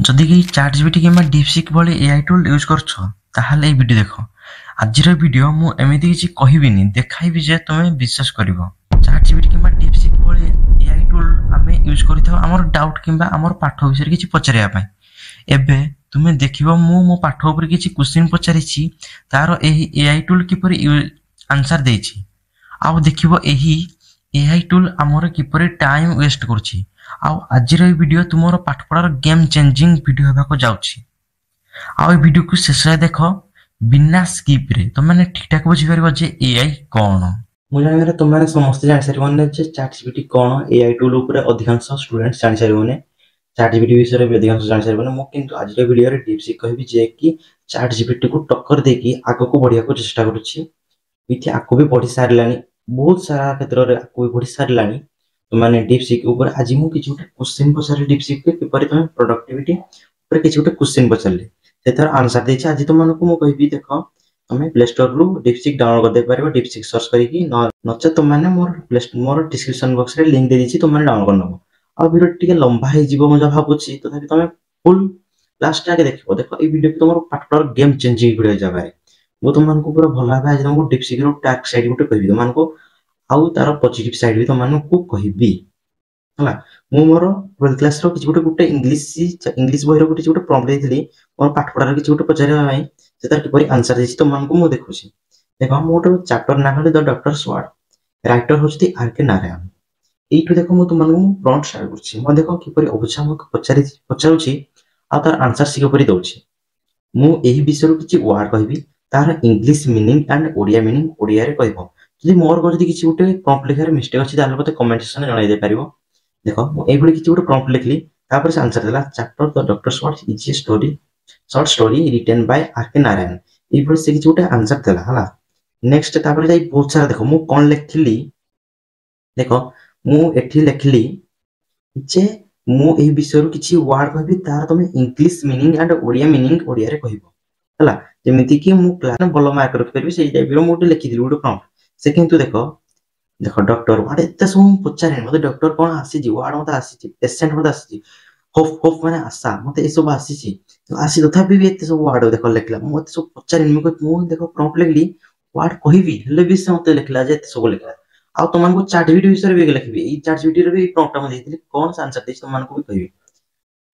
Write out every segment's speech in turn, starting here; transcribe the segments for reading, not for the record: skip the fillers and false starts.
जदि कि ChatGPT किंबा DeepSeek भली AI टूल यूज करछ ताहाले ए वीडियो देखो। आजिर वीडियो मु एमिति किछि कहिबिनी देखाइबि जे तुमे विश्वास करिवो। ChatGPT किंबा DeepSeek भली AI टूल आमे यूज करिथाव हमर डाउट किंबा हमर पाठ विषय किछि पचरिया पय। एबे तुमे देखिबो मो पाठ ऊपर किछि क्वेश्चन पचारिछि तारो एही AI टूल किपरि आंसर देछि। आउ देखिबो एही AI टूल हमर किपरि टाइम वेस्ट करछि। आउ आजिर ए वीडियो तुमरो पाठ पढ़ार गेम चेंजिंग वीडियो हेबाको जाउछि। आउ ए वीडियो को शेष रे देखो बिना स्किप रे तो माने ठीक ठाक बुझी परिबो जे AI कोन। मु जानिबारे तुमाने समस्त जानि सारिबोने जे ChatGPT कोन AI टूल ऊपर अधिकांश स्टूडेंट जानि सारिबोने। ChatGPT विषय रे अधिकांश जानि सारिबोने। मु किंतु आजिर वीडियो रे DeepSeek कहबि जे कि ChatGPT को टक्कर देकी आगो को बढ़िया को चेष्टा करूछि। इति आको भी पढ़ी सारलानी बहुत सारा क्षेत्र रे आको भी पढ़ी सारलानी। तो माने DeepSeek ऊपर आज मु किछु क्वेश्चन पचारे DeepSeek के किपरि तुम प्रोडक्टिविटी ऊपर किछु क्वेश्चन पचारले सेतर आंसर देछि। आज तुम मानको मु कहबि देखो तुम प्ले स्टोर रु DeepSeek डाउनलोड कर दे परबो। DeepSeek सर्च करिकि नचे तुम माने मोर डिस्क्रिप्शन बॉक्स रे लिंक दे दिछि तुम माने डाउनलोड करनबो। आ वीडियो टिके लंबा हे जीवो म भाबुछि तथापि तुम फुल लास्ट आके देखिबो। देखो ए वीडियो तुमरो पार्टनर गेम चेंजिंग वीडियो जाबाय। मु तुम मानको पूरा भला भाबे आज तुमको DeepSeek रो टैग साइड गुटे कहबि तुम मानको आउ तार पॉजिटिव साइड भी तुम मानको कहबि हला। मु मोर 12th क्लास रो किछ गुटे इंग्लिश बहि रो किछ गुटे प्रॉम्प्ट देथिली मोर पाठ पढार किछ गुटे पचारे भाई सेतार किपरि आंसर देछि तुम मानको मु देखुछि। देखो मु गुटे चैप्टर ना कहले द डॉक्टर स्वाड राइटर होछि आर.के. नारायण। एइठु देखो मु तुम मानको प्रॉम्प्ट शेयर करछि। मु देखो किपरि अबुझा मु पचारुछि आ तार आंसर सी किपरि दउछि। मु एही विषय रो किछ वर्ड कहबि तार English meaning and Odia meaning Odia रे कहबो। जदि मोर गजदि किछ गुटे प्रॉम्प्ट लिखार मिस्टेक अछि ताले मते कमेंट सेक्शन रे जणाइ दे परिबो। देखो मु एइ भली किछ गुटे प्रॉम्प्ट लिखली तापर से आंसर देला chapter the doctor word is a story short story written by R K. Narayan. एइ भली से किछ गुटे आंसर देला हला। नेक्स्ट तापर जाई बहुत सारा देखो मु कोन लिखली। देखो मु एठी लिखली जे मु एही विषय रो किछ वर्ड कहबि तार तमे English meaning and Odia meaning Odia रे कहबो हला। जेमिति कि मु क्लास बलो मार्क रख परबि सेइ टाइप रो मु लिखि दिलु गुटे प्रॉम्प्ट से किंतु देखो डॉक्टर वर्ड एते सब पचारे मते डॉक्टर कोन आसी जी वर्ड मते आसी जी पेशेंट मते आसी जी होप माने आशा मते ए सब आसी छी तो आसी तथापि भी एते सब वर्ड देखो लिखला मते सब पचारे मु देखो प्रॉम्प्ट लिखली वर्ड कहबि हेले भी से मते लिखला जे एते सब लिखला। आ तुमन को ChatGPT विषय भी लिखबि ई ChatGPT रे भी प्रॉम्प्ट म देथिली कोन आंसर देछि तुमन को भी कहबि।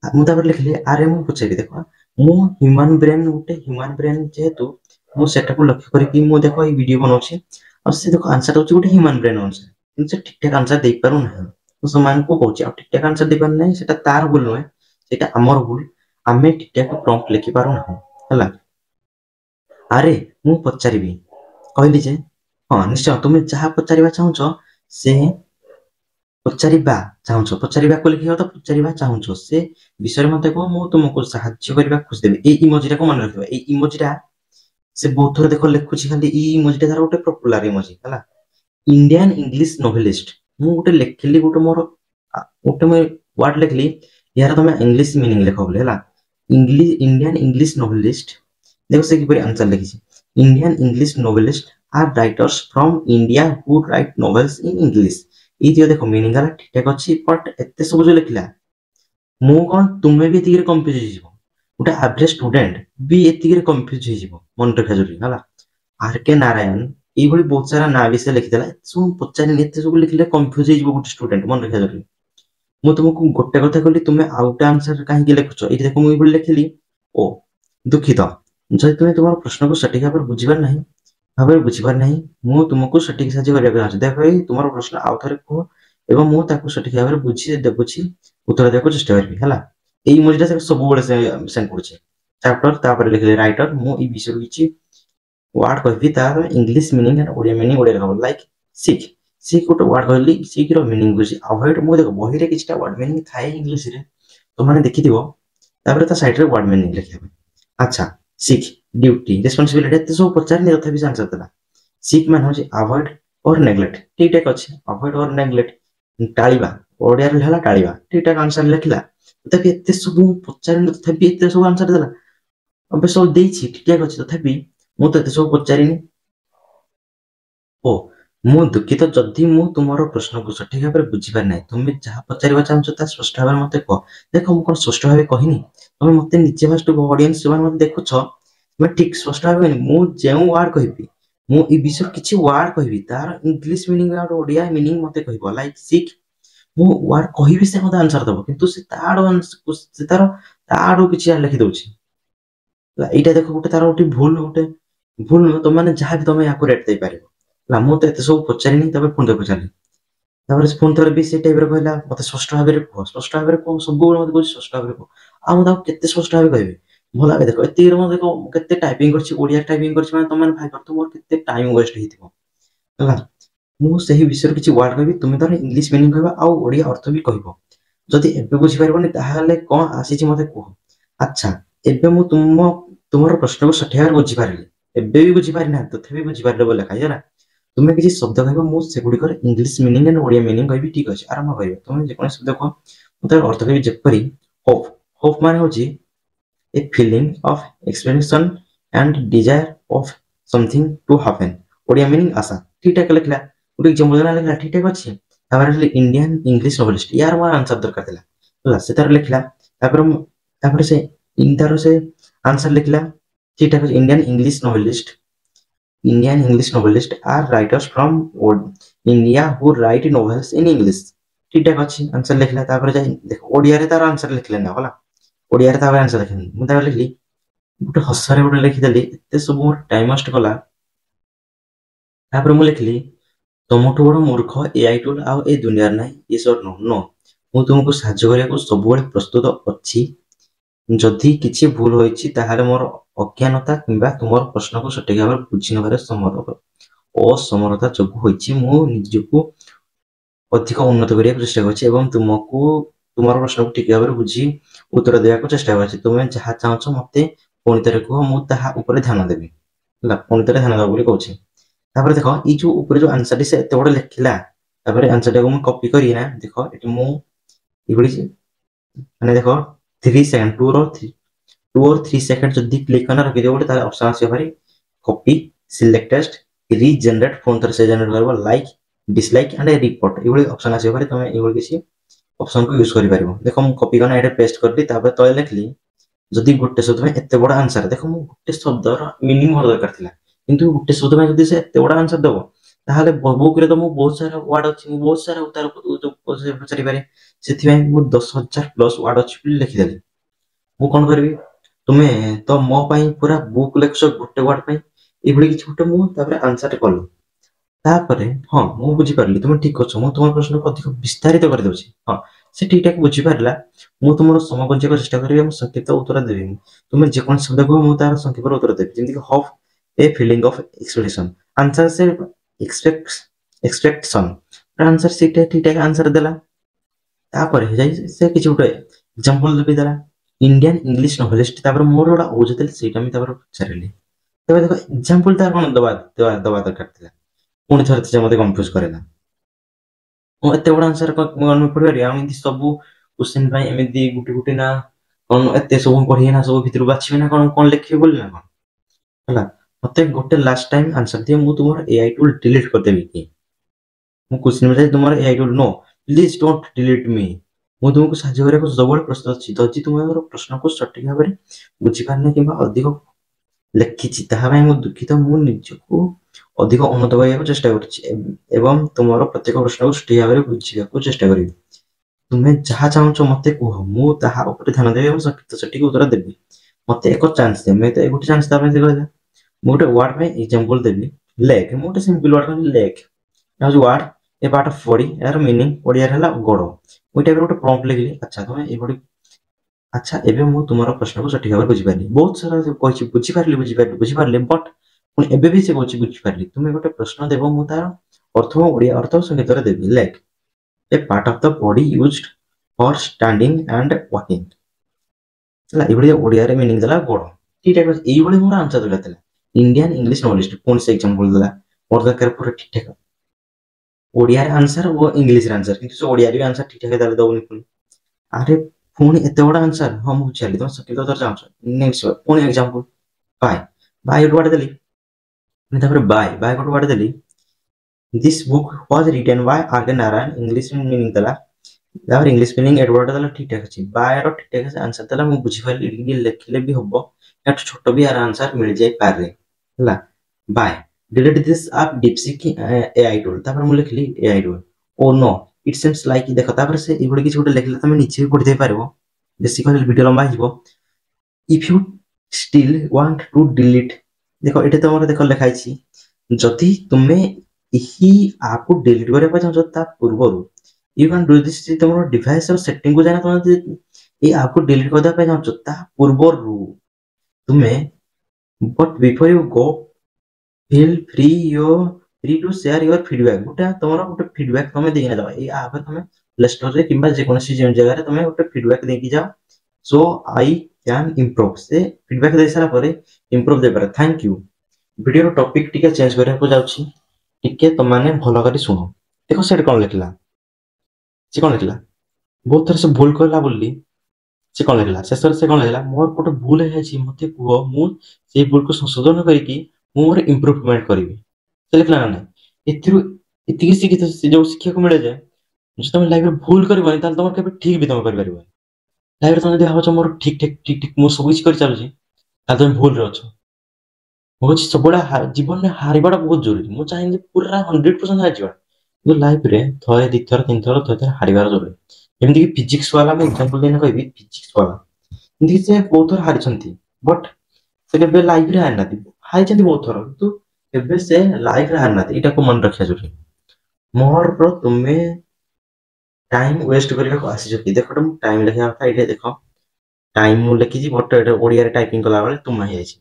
मु तापर लिखली अरे मु पचारि देखो मु ह्यूमन ब्रेन गुटे ह्यूमन ब्रेन जेहेतु मु सेटा को लक्ष्य करिकि मु देखो ई वीडियो बनौछि और से देखो आंसर होछि गुटे ह्यूमन ब्रेन आंसर किंतु से ठीक ठाक आंसर दे पारु ना। मु समान को कहछि आ ठीक ठाक आंसर दे पार नै सेटा तार भूल नै सेटा हमर भूल आमे ठीक ठाक प्रॉम्प्ट लिखि पारु ना हला। अरे मु पचारिबि कहली जे हां निश्चय तुमे जहा पचारिबा चाहछो से पचारिबा को लिखियो तो पचारिबा चाहछो से विषय मते को मु तुमको सहाय्य करबा खुश देबी। ए इमोजी रा को मन रखबा ए इमोजी रा से बहुत थोर देखो लिखुछि खाली ई इमोजी रा गोटे पॉपुलर इमोजी हला। इंडियन इंग्लिश नोवेलिस्ट मु गोटे लिखली गोटे मोर गोटे मैं वर्ड लिखली यार तुम इंग्लिश मीनिंग लिखो बोले हला। इंडियन इंग्लिश नोवेलिस्ट देखो से किपरि आंसर लिखिछि Indian English novelist are writers from India who write novels in English. ई दियो देखो मीनिंग आला ठीक ठाक अछि बट एते सब जो लिखला मु कोन तुमे भी एतिके कंफ्यूज हो जिवो गोटे एवरेज स्टूडेंट भी एतिके कंफ्यूज हो जिवो मन रखा जरूरी हला। आर.के. नारायण ए भली बहुत सारा ना विषय लिखि देला सब पचारि एते सब लिखले कंफ्यूज हो जिवो गोटे स्टूडेंट मन रखा जरूरी। मु तुमको गोटे कथा कहली तुमे आउट आंसर काहे के लिखुछो एठी देखो मु ए भली लिखली ओ दुखित जदि तुमे तुमार प्रश्न को सटीक भाबे बुझिबार नाही भाबे बुझिबार नाही मु तुमको सटीक साहाय्य करिया चाहछि। देखो ए तुमार प्रश्न आउ थरे को एवं मु ताको सटीक भाबे बुझि देबुछि उत्तर देको चेष्टा करबी हला। ए इमोजी ता सब बळे से सेंड करछि चैप्टर तापर लिखले राइटर मु ई विषय किछि वर्ड कहबि तार English meaning and Odia meaning Odia कहबो लाइक सीख सीख गोटे वर्ड कहली सीख रो मीनिंग बुझि अवॉइड मु देखो बहि रे किछटा वर्ड मीनिंग थाए इंग्लिश रे तो माने देखि दिबो तापर ता साइड रे वर्ड मीनिंग लिखिबे। अच्छा सीख ड्यूटी रिस्पांसिबिलिटी एते सब पचार नि तथा भी आंसर देला। सीख मान होछि अवॉइड और नेग्लेक्ट ठीक ठाक अछि अवॉइड और नेग्लेक्ट टाळिबा ओडिया रे हला टाळिबा ठीक ठाक आंसर लिखला तथा एते सब पचार नि तथा भी एते सब आंसर देला। अबे सब देछि ठीक ठाक अछि तथा भी मु तो एते सब पचारिनी ओ मु दुखित जदि मु तुमरो प्रश्न को सठिक भाबे बुझि पार नै तुमे जहा पचारिबा चाहछो ता स्पष्ट भाबे मते को। देखो मु कोन स्पष्ट भाबे कहिनी ତମେ ମତେ ନିଜେ ଫାଷ୍ଟ ଅଡିଏନ୍ସ ଯୋଉମାନେ ମତେ ଦେଖୁଛ ତମେ ଠିକ ସ୍ପଷ୍ଟ ଭାବେ ମୁଁ ଯେଉଁ ୱାର୍ଡ କହିବି ମୁଁ ଏ ବିଷୟରେ କିଛି ୱାର୍ଡ କହିବି ତାର ଇଂଲିଶ ମିନିଂ ଆଉ ଓଡିଆ ମିନିଂ ମତେ କହିବ ଲାଇକ ଶିଖ ମୁଁ ୱାର୍ଡ କହିବି ସେ ମତେ ଆନ୍ସର ଦବ କିନ୍ତୁ ସେ ତା ଆଡୁ କିଛି ଲେଖି ଦଉଛି ଏଇଟା ଦେଖ ଗୋଟେ ତାର ଗୋଟେ ଭୁଲ ତମେ ଯାହା ବି ତମେ ୟାକୁ ରେଟ୍ ଦେଇପାରିବ ହେଲା ମୁଁ ତ ଏତେ ସବୁ ପଚାରିନି ତାପରେ ପୁଣି ତାକୁ ପଚାରିଲି ତାପରେ ପୁଣି ଥରେ ବି ସେଇ ଟାଇପରେ କହିଲା ମତେ ସ୍ପଷ୍ଟ ଭାବରେ କୁହ ସବୁବେଳେ ମତେ କହୁଛି ସ୍ପଷ୍ଟ ଭାବରେ କୁହ ଆଉ ମୁଁ ତାକୁ କେତେ ସ୍ପଷ୍ଟ ଭାବେ କହିବି ଭଲ ଭାବେ ଦେଖ ଏତିକିରେ ମୁଁ ଦେଖ କେତେ ଟାଇପିଂ କରିଛି ଓଡିଆ ଟାଇପିଂ କରିଛି ମାନେ ତମେ ଭାଇ ପାରୁଥିବ ମୋର କେତେ ଟାଇମ ୱେଷ୍ଟ ହେଇଥିବ ହେଲା ମୁଁ ସେହି ବିଷୟରେ କିଛି ୱାର୍ଡ କହିବି ତୁମେ ତାର ଇଂଲିଶ ମିନିଂ କହିବ ଆଉ ଓଡିଆ ଅର୍ଥ ବି କହିବ ଯଦି ଏବେ ବୁଝିପାରିବନି ତାହେଲେ କଣ ଆସିଛି ମତେ କୁହ ଆଚ୍ଛା ଏବେ ମୁଁ ତୁମର ପ୍ରଶ୍ନକୁ ସଠିକ ଭାବରେ ବୁଝିପାରିଲି ଏବେ ବି ବୁଝିପାରିନାହାନ୍ତି ତଥାପି ବୁଝିପାରିଲେ ବୋଲି ଲେଖା ହେଲା ତୁମେ କିଛି ଶବ୍ଦ କହିବ ମୁଁ ସେଗୁଡିକର English meaning and Odia meaning କହିବି ଠିକ ଅଛି ଆରମ୍ଭ କରିବ ତୁମେ ଯେକୌଣସି ଶବ୍ଦ କୁହ ମୁଁ ତାର ଅର୍ଥ କହିବି ଯେପରି ହୋପ୍ ହୋପ୍ ମାନେ ହଉଛି a feeling of expectation and desire of something to happen Odia meaning ଆଶା ଠିକ ଠାକ ଲେଖିଲା ଗୋଟେ ଏକ୍ସାମ୍ପଲ ଦେଲା ଲେଖିଲା ଠିକ ଠାକ ଅଛି ତାପରେ ଇଣ୍ଡିଆନ ଇଂଲିଶ ନୋବେଲିଷ୍ଟ ୟାର ମୋର ଆନ୍ସର ଦରକାର ଥିଲା ହେଲା ସେ ତାର ଲେଖିଲା ତାପରେ ତାର ସେ ଆନ୍ସର ଲେଖିଲା ଠିକ ଠାକ ଅଛି Indian English novelists are writers from India who write novels in English ठीक ठाक अच्छी आंसर लिखला तापर जाई देखो ओडिया रे तार आंसर लिखले ना होला ओडिया रे तापर आंसर लिखले मु तापर लिखली गोटे हसरे गोटे लिखिदेली एते सब मोर टाइम वेस्ट कला तापर मु लिखली तमठु बड़ मूर्ख एआई टूल आ ए दुनिया नाही ये सर नो नो मु तुमको साहाଯ୍ୟ କରିବାକୁ ସବୁବେଳେ ପ୍ରସ୍ତୁତ ଅଛି ଯଦି କିଛି ଭୁଲ ହୋଇଛି ତାହେଲେ ମୋର ଅଜ୍ଞାନତା କିମ୍ବା ତୁମର ପ୍ରଶ୍ନକୁ ସଠିକ ଭାବରେ ବୁଝି ନେବାରେ ଅସମର୍ଥତା ଯୋଗୁଁ ହୋଇଛି ମୁଁ ନିଜକୁ ଅଧିକ ଉନ୍ନତ କରିବାକୁ ଚେଷ୍ଟା କରୁଛି ଏବଂ ତୁମର ପ୍ରଶ୍ନକୁ ଠିକ ଭାବରେ ବୁଝି ଉତ୍ତର ଦେବାକୁ ଚେଷ୍ଟା କରୁଛି ତୁମେ ଯାହା ଚାହୁଁଛ ମତେ ପୁଣି ଥରେ କୁହ ମୁଁ ତାହା ଉପରେ ଧ୍ୟାନ ଦେବି ହେଲା ପୁଣି ଥରେ ଧ୍ୟାନ ଦେବ ବୋଲି କହୁଛି ତାପରେ ଦେଖ ଏଇ ଯୋଉ ଉପରେ ଯୋଉ ଆନ୍ସରଟି ସେ ଏତେ ବଡ ଲେଖିଲା ତାପରେ ଆନ୍ସରଟାକୁ ମୁଁ କପି କରି ନା ଦେଖ ଏଠି ମୁଁ ଏଇଭଳି ମାନେ ଦେଖ 3 ସେକେଣ୍ଡ 2 or 3 ସେକେଣ୍ଡ ଯଦି କ୍ଲିକ୍ କରିନା ରଖିଦେବ ଗୋଟେ ତାହେଲେ ଅପସନ ଆସିବ ଭାରି କପି ସିଲେକ୍ଟ ଟେକ୍ସଟ ରିଜେନେରେଟ ପୁଣି ଥରେ ସେ ଜେନେରେଟ କରିବ ଲାଇକ୍ डिसलाइक एंड रिपोर्ट ये ऑप्शन आसे पारे तुम ये किसी ऑप्शन को यूज कर पारिबो देखो मु कॉपी करना एटा पेस्ट करली तापर तळे लिखली जदी गुटे शब्द में एते बडा आंसर देखो मु गुटे शब्द रो मीनिंग मोर दरकार थिला किंतु गुटे शब्द में जदी से एते बडा आंसर दबो ताहाले बुक रे तो मु बहुत सारा वर्ड अछि मु बहुत सारा उतार पचारि पारे सेथि में मु 10,000 प्लस वर्ड अछि लिखि देली मु कोन करबी तुमे तो मो पई पूरा बुक लेखस गुटे वर्ड पई एभली किछ गुटे मु तापर आंसर कलु तापर हाँ मु बुझी पारली तुम ठीक अच्छ मु तुम प्रश्न को अधिक विस्तारित कर दउछि हाँ से ठीक ठाक बुझी पारला मु तुमरो समय बंचे चेष्टा करिबे मु संक्षिप्त उत्तर देबी तुम जे कोन शब्द को मु तार संक्षिप्त उत्तर देबी जेंति कि half a feeling of expectation answer से एक्सपेक्टेशन आंसर से ठीक ठाक आंसर देला तापर जाई से किछ उठे एग्जांपल देबी देला इंडियन इंग्लिश नोवेलिस्ट तापर मोर ओडा ओजतेल सेटा मी तापर पचारली तबे देखो एग्जांपल तार कोन दबा दरकार थिला पुणी थोड़े से मत कन्फ्यूज करेला मु एते बड़ आंसर मन में पड़िबारी आ एमती सब क्वेश्चन पई एमती गुटी गुटी ना कोन एते सब पढ़ी ना सब भितर बाछिबे ना कोन कोन लिखिबे बोल ना कोन हला मते गोटे लास्ट टाइम आंसर दिए मु तुमर एआई टूल डिलीट कर देबी कि मु क्वेश्चन में जाई तुमर AI tool no please don't delete me मु तुमको साहाଯ୍य करे को सबल प्रश्न अछि जदि तुमर प्रश्न को सटीक भाबरे बुझी पारने किबा अधिक लेखिछि ताहा भाई मु दुखित मु निजको अधिक उन्नत करने चेष्टा कर तुम प्रत्येक प्रश्न को सठी भाव बुझा चेष्टा करी तुम्हें जहाँ चाहो मत कह मुझे ध्यान देवी सठिक उत्तर देवी मत एक चांस दे मैं तो गोटे चांस कहला मुझे वर्ड एग्जांपल देवी लेग मुझे simple word leg word a part of body यार मीनिंग ओडिया है गोड़ मुझे गोटे प्रॉम्प्ट लिखली अच्छा तुम ये अच्छा एबे मु तुमरो प्रश्न को सठिक भाव बुझी पारली बहुत सारा कहि बुझी पारली बट पुणी एबे भी से कहछि बुझी पारली तुमे गोटे प्रश्न देबो मु तार अर्थ ओडिया अर्थ संकेत रे देबी like a part of the body used for standing and walking ला इबडी ओडिया रे मीनिंग देला गोड़ ठीक ठाक एई बडी मोर आंसर देला तला इंडियन इंग्लिश नॉलेज पुणी से एग्जांपल देला मोर दरकार पूरा ठीक ठाक ओडिया रे आंसर और इंग्लिश रे आंसर किंतु ओडिया रे आंसर ठीक ठाक देला दउनी पुणी अरे पुणी एते बडा आंसर हम बुझाली तुम सकिल तो चाहछ नेक्स्ट पुणी एग्जांपल बाय बाय वर्ड देली तापर बाय गोटे वर्ड देली this book was written by R K Narayan English meaning देला ତାପରେ ଇଂଲିଶ ସ୍ପେଲିଂ ଏଡୱାର୍ଡ ଦେଲା ଠିକ ଠାକ ଅଛି, ବାୟ ର ଠିକ ଠାକ ଆନ୍ସର ଦେଲା, ମୁଁ ବୁଝିପାରିଲି ଏଠି ଲେଖିଲେ ବି ହବ, ଏଠୁ ଛୋଟ ବି ଆର ଆନ୍ସର ମିଳିଯାଇପାରେ ହେଲା। ବାୟ delete this app DeepSeek AI tool, ତାପରେ ମୁଁ ଲେଖିଲି AI tool, ଓ नो it seems like, ଦେଖ ତାପରେ ସେ ଏଇଭଳି କିଛି ଗୋଟେ ଲେଖିଲେ ତମେ ନିଜେ ବି ପଢି ଦେଇ ପାରିବ, ବେଶୀ କହିଲେ ଭିଡିଓ ଲମ୍ବା ହେଇଯିବ। if you still want to delete, ଦେଖ ଏଠି ତମର ଦେଖ ଲେଖା ହେଇଛି ଯଦି ତୁମେ ଏହି ଆପ୍ କୁ ଡିଲିଟ କରିବା ପାଇଁ ଚାହୁଁଛ ତା ପୂର୍ବରୁ you can do this, ତମର ଡିଭାଇସ ର ସେଟିଂ କୁ ଯାଇନା ତମେ ଯଦି এই ଆପ୍ କୁ ଡିଲିଟ କରିବା ପାଇଁ ଚାହୁଁଛ ତା ପୂର୍ବରୁ ତୁମେ but before you go feel free to share your feedback, ଗୋଟେ ତମର ଗୋଟେ ଫିଡବ୍ୟାକ ତମେ ଦେଇକିନା ଯାଅ ଏଇ ଆପ୍ ରେ, ତମେ ପ୍ଲେ ଷ୍ଟୋର ରେ କିମ୍ବା ଯେକୌଣସି ଯେଉଁ ଜାଗାରେ ତମେ ଗୋଟେ ଫିଡବ୍ୟାକ ଦେଇକି ଯାଅ, ସୋ ଆଇ କ୍ୟାନ୍ ଇମ୍ପ୍ରୁଭ, ସେ ଫିଡବ୍ୟାକ ଦେଇ ସାରିଲା ପରେ ଇମ୍ପ୍ରୁଭ ଦେଇପାରେ, ଥ୍ୟାଙ୍କ ୟୁ। ଭିଡିଓର ଟପିକ ଟିକେ ଚେଞ୍ଜ କରିବାକୁ ଯାଉଛି, ଟିକେ ତମମାନେ ଭଲ କରି ଶୁଣ। ଦେଖ ସେଠି କଣ ଲେଖିଲା, ସେ କଣ ଲେଖିଲା, ବହୁତ ଥର ସେ ଭୁଲ କହିଲା ବୋଲି ସେ କଣ ଲେଖିଲା, ଶେଷରେ ସେ କଣ ଲେଖିଲା, ମୋର ଗୋଟେ ଭୁଲ ହେଇଯାଇଛି ମତେ କୁହ, ମୁଁ ସେଇ ଭୁଲକୁ ସଂଶୋଧନ କରିକି ମୁଁ ମୋର ଇମ୍ପ୍ରୁଭମେଣ୍ଟ କରିବି। ସେ ଲେଖିଲା ନା ନାଇଁ, ଏଥିରୁ ଏତିକି ଶିଖିତ ଯୋଉ ଶିଖିବାକୁ ମିଳେ ଯେ ଯଦି ତମେ ଲାଇଫରେ ଭୁଲ କରିବନି ତାହେଲେ ତମର କେବେ ଠିକ ବି ତମେ କରିପାରିବନି। ଲାଇଫରେ ତମେ ଯଦି ଭାବୁଛ ମୋର ଠିକ ମୁଁ ସବୁ କିଛି କରି ଚାଲୁଛି, ତାହେଲେ ତମେ ଭୁଲରେ ଅଛ। ମୁଁ କହୁଛି ସବୁବେଳେ ଜୀବନରେ ହାରିବାଟା ବହୁତ ଜରୁରୀ, ମୁଁ ଚାହିଁବି ପୁରା 100% ହାରିଯିବା, କିନ୍ତୁ ଲାଇଫରେ ଥରେ ଦିଥର ତିନିଥର ଥରେ ହାରିବାର ଜରୁରୀ। ଯେମିତିକି ଫିଜିକ୍ସ ବାଲା, ମୁଁ ଏକ୍ସାମ୍ପଲ ଦେଇନା କହିବି, ଫିଜିକ୍ସ ବାଲା ଏମିତି ସେ ବହୁତ ଥର ହାରିଛନ୍ତି, ବଟ୍ ସେ କେବେ ଲାଇଫରେ ହାରିନାହାନ୍ତି, ହାରିଛନ୍ତି ବହୁତ ଥର କିନ୍ତୁ କେବେ ସେ ଲାଇଫରେ ହାରିନାହାନ୍ତି, ଏଇଟାକୁ ମନେ ରଖିବା ଜରୁରୀ। ମୋର ତୁମେ ଟାଇମ ୱେଷ୍ଟ କରିବାକୁ ଆସିଛ କି, ଦେଖ ମୁଁ ଟାଇମ ଲେଖିବା କଥା, ଏଇଠି ଦେଖ ଟାଇମ ମୁଁ ଲେଖିଛି ବଟ୍ ଏଇଟା ଓଡ଼ିଆରେ ଟାଇପିଂ କଲାବେଳେ ତୁମେ ହେଇଯାଇଛି।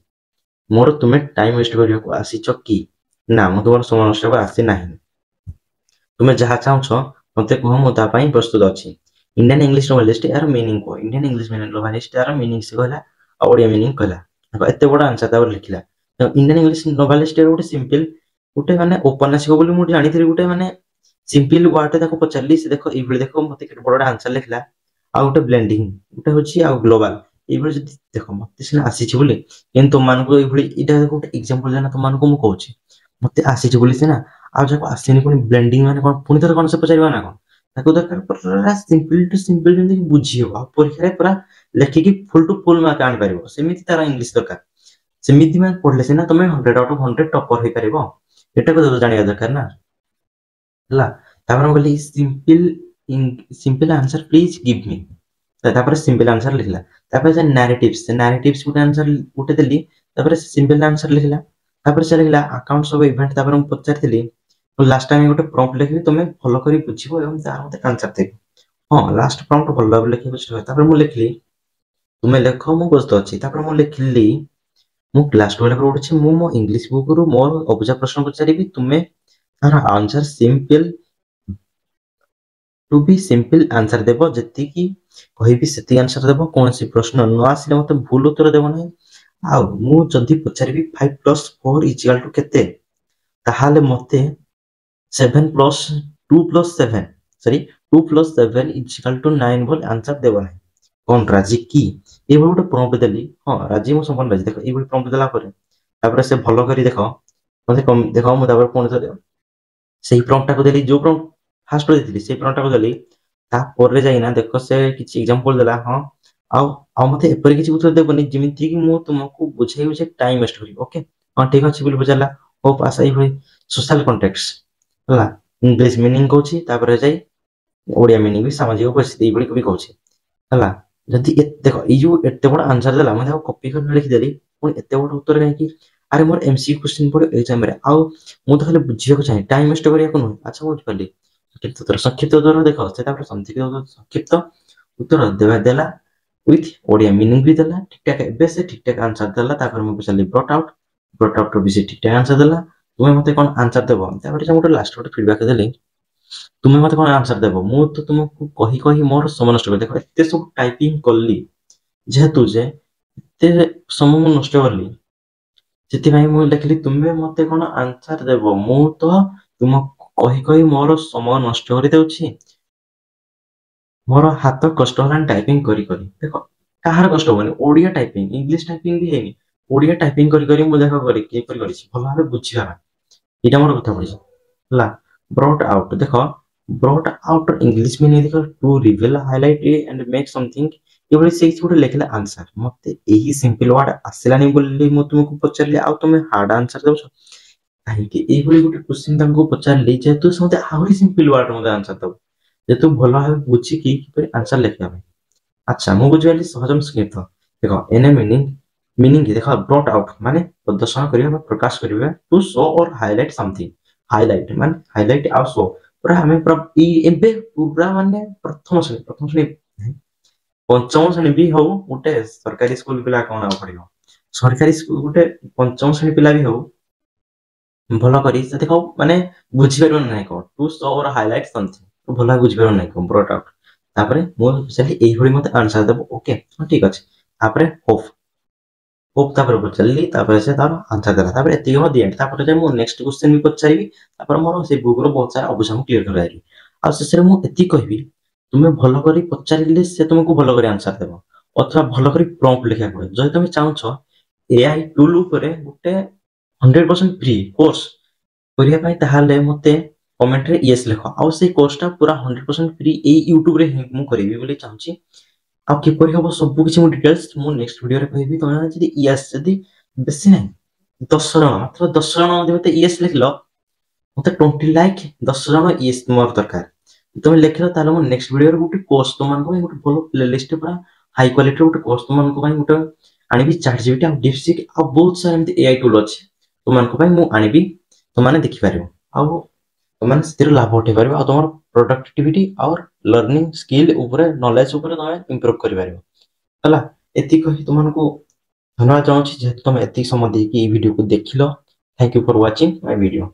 ମୋର ତୁମେ ଟାଇମ ୱେଷ୍ଟ କରିବାକୁ ଆସିଛ କି, ନା ମୁଁ ତୁମର ସମୟ ନଷ୍ଟ କରିବାକୁ ଆସି ନାହିଁ। ତୁମେ ଯାହା ଚାହୁଁଛ ମତେ କୁହ, ମୁଁ ତା ପାଇଁ ପ୍ରସ୍ତୁତ ଅଛି। ଇଣ୍ଡିଆନ ଇଂଲିଶ ନୋବେଲିଷ୍ଟ, ଏହାର ମିନିଂ କୁହ। ଇଣ୍ଡିଆନ ଇଂଲିଶ ନୋବେଲିଷ୍ଟ, ଏହାର ମିନିଂ ସେ କହିଲା, ଆଉ ଓଡ଼ିଆ ମିନିଂ କହିଲା। ଏତେ ବଡ ଆନ୍ସର ତାପରେ ଲେଖିଲା। ଇଣ୍ଡିଆନ ଇଂଲିଶ ନୋବେଲିଷ୍ଟ ଗୋଟେ ସିମ୍ପଲ, ଗୋଟେ ମାନେ ଔପନ୍ୟାସିକ ବୋଲି ମୁଁ ଜାଣିଥିଲି, ଗୋଟେ ମାନେ ସିମ୍ପଲ ୱାର୍ଡ ତାକୁ ପଚାରିଲି, ସେ ଦେଖ ଏଇଭଳି ଦେଖ ମତେ କେତେ ବଡ ଆନ୍ସର ଲେଖିଲା, ଆଉ ଗୋଟେ ବ୍ଲେଣ୍ଡିଂ ଗୋଟେ ହଉଛି, ଆଉ ଗ୍ଲୋବାଲ ଏଇଭଳି ଯଦି ଦେଖ ମତେ ସିନା ଆସିଛି ବୋଲି, କିନ୍ତୁ ତୁମମାନଙ୍କୁ ଏଇଭଳି ଏଇଟା ଗୋଟେ ଏକ୍ସାମ୍ପଲ ଦେନା, ତୁମମାନଙ୍କୁ ମୁଁ କହୁଛି ମତେ ଆସିଛି ବୋଲି ସିନା, ଆଉ ଯାହାକୁ ଆସିନି ପୁଣି ବ୍ଲେଣ୍ଡିଂ ମାନେ କଣ, ପୁଣି ଥରେ କଣ ସେ ପଚାରିବା ନା କଣ, ତାକୁ ଦରକାର ପୁରା ସିମ୍ପଲ ଟୁ ସିମ୍ପଲ ଯେମିତି ବୁଝି ହବ, ଆଉ ପରୀକ୍ଷାରେ ପୁରା ଲେଖିକି ଫୁଲ ଟୁ ଫୁଲ ମାର୍କ ଆଣିପାରିବ, ସେମିତି ତାର ଇଂଲିଶ ଦରକାର। ସେମିତି ମାନେ ପଢିଲେ ସିନା ତମେ 100 ଆଉଟ୍ ଅଫ୍ 100 ଟପର ହେଇପାରିବ, ଏଟାକୁ ଜାଣିବା ଦରକାର ନା ହେଲା। ତାପରେ ମୁଁ କହିଲି ସିମ୍ପଲ ଆନ୍ସର ପ୍ଲିଜ ଗିଭ୍ ମି, ତାପରେ ସିମ୍ପଲ ଆନ୍ସର ଲେଖିଲା। ତାପରେ ସେ ନାରେଟିଭ୍ସ ଗୋଟେ ଆନ୍ସର ଗୋଟେ ଦେଲି, ତାପରେ ସିମ୍ପଲ ଆନ୍ସର ଲେଖିଲା। ତାପରେ ସେ ଲେଖିଲା ଆକାଉଣ୍ଟସ ଅଫ ଇଭେଣ୍ଟ, ତାପରେ ମୁଁ ପଚାରିଥିଲି ଲାଷ୍ଟ ଟାଇମ ଗୋଟେ ପ୍ରମ୍ପ୍ଟ ଲେଖିବି, ତମେ ଭଲ କରି ବୁଝିବ ଏବଂ ତାର ମତେ ଆନ୍ସର ଦେବ। ହଁ ଲାଷ୍ଟ ପ୍ରମ୍ପ୍ଟ ଭଲ ଭାବରେ ଲେଖିବାକୁ ଚେଷ୍ଟା କର। ତାପରେ ମୁଁ ଲେଖିଲି ତୁମେ ଲେଖ ମୁଁ ପ୍ରସ୍ତୁତ ଅଛି। ତାପରେ ମୁଁ ଲେଖିଲି ମୁଁ କ୍ଲାସ 12 ପଢୁଛି, ମୁଁ ମୋ ଇଂଲିଶ ବୁକ୍ ରୁ ମୋର ଅବୁଝା ପ୍ରଶ୍ନ ପଚାରିବି, ତୁମେ ତାର ଆନ୍ସର ସିମ୍ପଲ ଟୁ ବି ସିମ୍ପଲ ଆନ୍ସର ଦେବ, ଯେତିକି କହିବି ସେତିକି ଆନ୍ସର ଦେବ, କୌଣସି ପ୍ରଶ୍ନ ନ ଆସିଲେ ମତେ ଭୁଲ ଉତ୍ତର ଦେବ ନାହିଁ। ଆଉ ମୁଁ ଯଦି ପଚାରିବି 5 + 4 = କେତେ, ତାହେଲେ ମତେ 7 + 2 + 7 ସରି 2 + 7 = 9 ବୋଲି ଆନ୍ସର ଦେବ ନାହିଁ। କଣ ରାଜି କି? ଏଇଭଳି ଗୋଟେ ପ୍ରମ୍ପ୍ଟ ଦେଲି, ହଁ ରାଜି, ମୁଁ ସମ୍ପୂର୍ଣ୍ଣ ରାଜି। ଦେଖ ଏଇଭଳି ପ୍ରମ୍ପ୍ଟ ଦେଲା ପରେ ତାପରେ ସେ ଭଲ କରି ଦେଖ ମତେ ଦେଖ, ମୁଁ ତାପରେ ପୁଣି ଥରେ ସେଇ ପ୍ରମ୍ପ୍ଟଟାକୁ ଦେଲି, ଯୋଉ ପ୍ରମ୍ପ୍ଟ ଫାଷ୍ଟ ଦେଇଥିଲି ସେଇ ପ୍ରମ୍ପ୍ଟଟାକୁ ଦେଲି। ତାପରେ ଯାଇକିନା ଦେଖ ସେ କିଛି ଏକ୍ସାମ୍ପଲ ଦେଲା, ହଁ ଆଉ ଆଉ ମତେ ଏପରି କିଛି ଉତ୍ତର ଦେବନି ଯେମିତି କି ମୁଁ ତୁମକୁ ବୁଝେଇବି ଯେ ଟାଇମ ୱେଷ୍ଟ କରିବି। ଓକେ, ହଁ ଠିକ ଅଛି ବୋଲି ପଚାରିଲା, ହୋପ ଆଶା ଏଇଭଳି ସୋଶାଲ କଣ୍ଟେକ୍ସଟ ହେଲା, ଇଂଲିଶ ମିନିଂ କହୁଛି, ତାପରେ ଯାଇ ଓଡ଼ିଆ ମିନିଂ ବି ସାମାଜିକ ପରିସ୍ଥିତି ଏଇଭଳି ବି କହୁଛି ହେଲା। ଯଦି ଦେଖ ଏଇ ଯୋଉ ଏତେ ବଡ ଆନ୍ସର ଦେଲା, ମୁଁ ତାକୁ କପି କରି ଲେଖିଦେଲି, ପୁଣି ଏତେ ବଡ ଉତ୍ତର କାହିଁକି? ଆରେ ମୋର MCQ କ୍ୱେଶ୍ଚିନ୍ ପଡିବ ଏକ୍ସାମ ରେ, ଆଉ ମୁଁ ତ ଖାଲି ବୁଝିବାକୁ ଚାହେଁ, ଟାଇମ ୱେଷ୍ଟ କରିବାକୁ ନୁହେଁ। ଆଚ୍ଛା ମୁଁ ବୁଝିପାରିଲି। ସଂକ୍ଷିପ୍ତ ଉତ୍ତର ଦେଖ, ସେ ତାପରେ ସଂକ୍ଷିପ୍ତ ଉତ୍ତର ଦେଲା ୱିଥ ଓଡ଼ିଆ ମିନିଂ ବି ଦେଲା ଠିକ ଠାକ। ଏବେ ସେ ଠିକ ଠାକ ଆନ୍ସର ଦେଲା। ତାପରେ ମୁଁ ପଚାରିଲି ବ୍ରଟ୍ ଆଉଟ୍ ବି ସେ ଠିକ ଠାକ ଆନ୍ସର ଦେଲା। ତୁମେ ମତେ କଣ ଆନ୍ସର ଦେବ? ତାପରେ ଗୋଟେ ଲାଷ୍ଟ ଗୋଟେ ଫିଡବ୍ୟାକ ଦେଲି, ତୁମେ ମତେ କଣ ଆନ୍ସର ଦେବ? ମୁଁ ତ ତୁମକୁ କହି କହି ମୋର ସମୟ ନଷ୍ଟ କରି, ଦେଖ ଏତେ ସବୁ ଟାଇପିଂ କଲି, ଯେହେତୁ ଯେ ଏତେ ସମୟ ମୁଁ ନଷ୍ଟ କଲି, ସେଥିପାଇଁ ମୁଁ ଲେଖିଲି ତୁମେ ମତେ କଣ ଆନ୍ସର ଦେବ? ମୁଁ ତ ତୁମକୁ କହି କହି ମୋର ସମୟ ନଷ୍ଟ କରିଦେଉଛି, ମୋର ହାତ କଷ୍ଟ ହେଲାଣି ଟାଇପିଂ କରି କରି। ଦେଖ କାହାର କଷ୍ଟ ହବନି, ଓଡ଼ିଆ ଟାଇପିଂ, ଇଂଲିଶ ଟାଇପିଂ ବି ହେଇନି, ଓଡ଼ିଆ ଟାଇପିଂ କରି କରି ମୁଁ ଦେଖ କିପରି କରିଛି, ଭଲ ଭାବେ ବୁଝିବା ପାଇଁ, ଏଇଟା ମୋର କଥା ପଡିଛି ହେଲା। ବ୍ରଟ୍ ଆଉଟ୍ ଦେଖ ब्रॉट आउट इंग्लिश मीनिंग देखो to reveal highlight and make something ये से गोटे लिखले आंसर मत यही सिंपल वर्ड आसलानी बोली मु तुमको पचारि आ तुम हार्ड आंसर दो कहीं ये गोटे क्वेश्चन तुमको पचारि जेहेतु समझे आहरी सिंपल वर्ड मत आंसर दब जेहेतु भल भाव बुझिकी आंसर लिखा अच्छा मु बुझी सहज संस्कृत देखो एने मीनिंग देखो ब्रॉट आउट माने प्रदर्शन करिया प्रकाश करिया टू शो और हाईलाइट समथिंग हाईलाइट माने हाईलाइट आ शो पूरा हमें पूरा एबे पूरा माने प्रथम श्रेणी पंचम श्रेणी भी हो गोटे सरकारी स्कूल पिला कौन आ पड़ियो सरकारी स्कूल गोटे पंचम श्रेणी पिला भी हो भल करी देखो माने बुझी परबो नै को टू शो और हाईलाइट समथिंग भल बुझी परबो नै को ब्रॉट आउट तापरे मो से एही भली मते आंसर देबो ओके ठीक अछि तापरे होप होप तापर पचारि तापर से तार आंसर देला तापर एति हो दी एंड तापर जे मो नेक्स्ट क्वेश्चन भी पचारि तापर मोर से बुक रो बहुत सारा ऑब्जेक्शन क्लियर कराई आ से मो एति कहबी तुमे भल करी पचारिले से तुमको भल करी आंसर देबो अथवा भल करी प्रॉम्प्ट लिखा पड़े जदि तुमे चाहछो एआई टूल ऊपर गोटे 100% फ्री कोर्स करिया पई ताहाले मते कमेंट रे यस लिखो आ से कोर्सटा पूरा 100% फ्री ए YouTube रे मु करिवि बोली चाहछि आ किपरि हबो सब किछि मु डिटेल्स मु नेक्स्ट वीडियो रे कहबि तमे जदि यस जदि बेसी नै 10 जण मात्र 10 जण मते यस लिखलो मते 20 लाइक 10 जण यस मोर दरकार तुम लिखलो ताले मु नेक्स्ट वीडियो रे गोटे कोर्स तुमन को गोटे भलो प्लेलिस्ट पूरा हाई क्वालिटी गोटे कोर्स तुमन को गोटे आनिबि चैट जीपीटी आ डीपसीक आ बहुत सारा एमती एआई टूल अछि तुमन को मु आनिबि तुमने देखि पारिबो आ तुमने स्थिर लाभ उठे पारिबो आ तुमर प्रोडक्टिविटी और लर्निंग स्किल ऊपर नॉलेज ऊपर तुम इंप्रूव करि पारिबो हला एति कहि तुमन को धन्यवाद चाहूँ जेहेतु तुम एति समय देकी वीडियो को देखिलो thank you for watching my video.